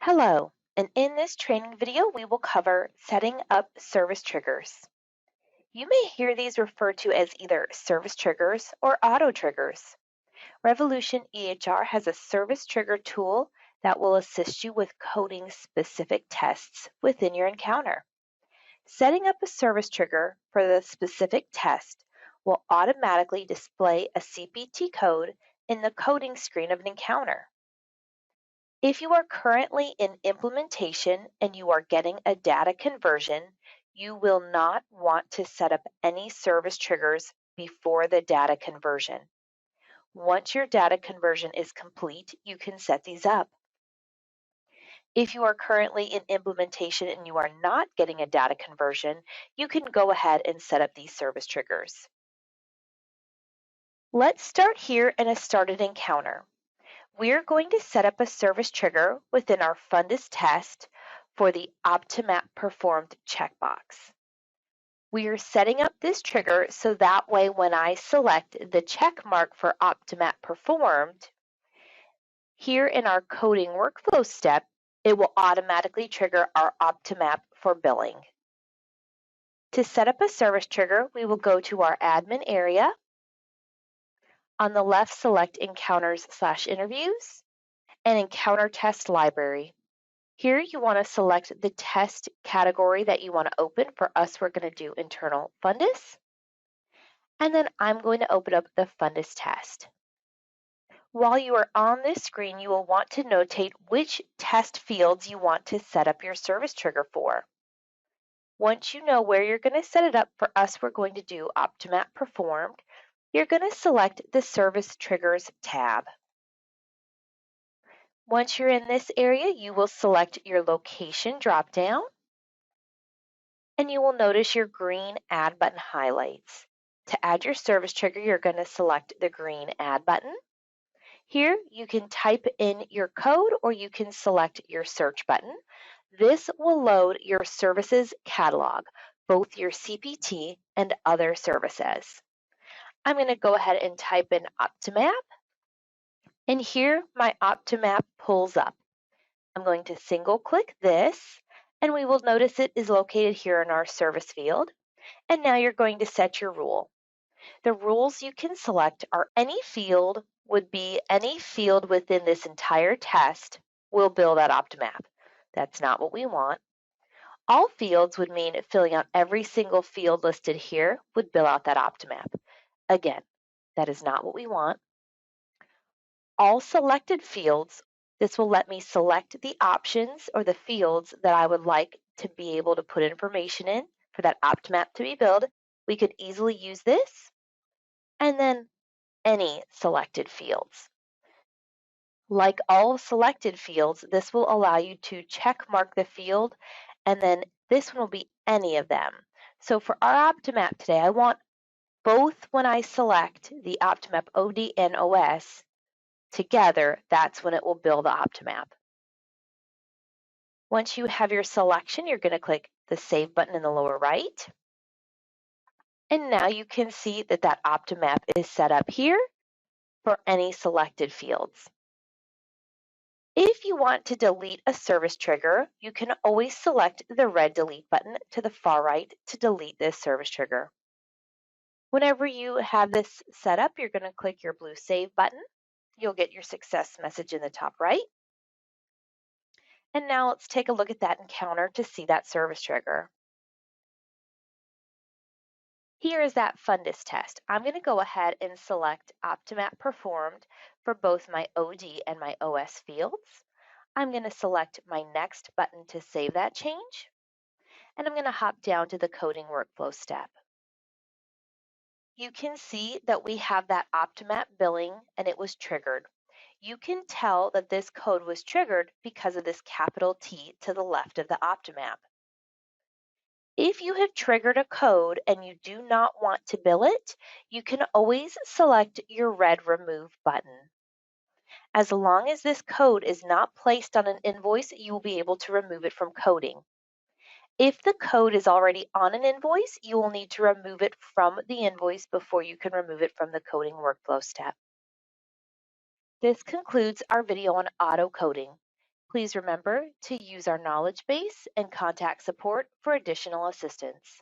Hello, and in this training video we will cover setting up service triggers. You may hear these referred to as either service triggers or auto triggers. Revolution EHR has a service trigger tool that will assist you with coding specific tests within your encounter. Setting up a service trigger for the specific test will automatically display a CPT code in the coding screen of an encounter. If you are currently in implementation and you are getting a data conversion, you will not want to set up any service triggers before the data conversion. Once your data conversion is complete, you can set these up. If you are currently in implementation and you are not getting a data conversion, you can go ahead and set up these service triggers. Let's start here in a started encounter. We're going to set up a service trigger within our Fundus test for the Optimap performed checkbox. We are setting up this trigger so that way when I select the check mark for Optimap performed, here in our coding workflow step, it will automatically trigger our Optimap for billing. To set up a service trigger, we will go to our admin area. On the left, select Encounters/Interviews and Encounter Test Library. Here you want to select the test category that you want to open. For us, we're going to do internal Fundus. And then I'm going to open up the Fundus test. While you are on this screen, you will want to notate which test fields you want to set up your service trigger for. Once you know where you're going to set it up, for us, we're going to do Optimap performed. You're going to select the Service Triggers tab. Once you're in this area, you will select your location dropdown, and you will notice your green Add button highlights. To add your service trigger, you're going to select the green Add button. Here, you can type in your code or you can select your search button. This will load your services catalog, both your CPT and other services. I'm going to go ahead and type in Optimap, and here my Optimap pulls up. I'm going to single click this, and we will notice it is located here in our service field. And now you're going to set your rule. The rules you can select are any field within this entire test will bill that Optimap. That's not what we want. All fields would mean filling out every single field listed here would bill out that Optimap. Again, that is not what we want. All selected fields, this will let me select the options or the fields that I would like to be able to put information in for that Optimap to be billed. We could easily use this, and then any selected fields. Like all selected fields, this will allow you to check mark the field, and then this one will be any of them. So for our Optimap today, I want both when I select the Optimap OD and OS together, that's when it will bill the Optimap. Once you have your selection, you're going to click the Save button in the lower right. And now you can see that that Optimap is set up here for any selected fields. If you want to delete a service trigger, you can always select the red delete button to the far right to delete this service trigger. Whenever you have this set up, you're going to click your blue Save button. You'll get your success message in the top right. And now let's take a look at that encounter to see that service trigger. Here is that Fundus test. I'm going to go ahead and select Optimap performed for both my OD and my OS fields. I'm going to select my Next button to save that change. And I'm going to hop down to the coding workflow step. You can see that we have that Optimap billing and it was triggered. You can tell that this code was triggered because of this capital T to the left of the Optimap. If you have triggered a code and you do not want to bill it, you can always select your red Remove button. As long as this code is not placed on an invoice, you will be able to remove it from coding. If the code is already on an invoice, you will need to remove it from the invoice before you can remove it from the coding workflow step. This concludes our video on auto coding. Please remember to use our knowledge base and contact support for additional assistance.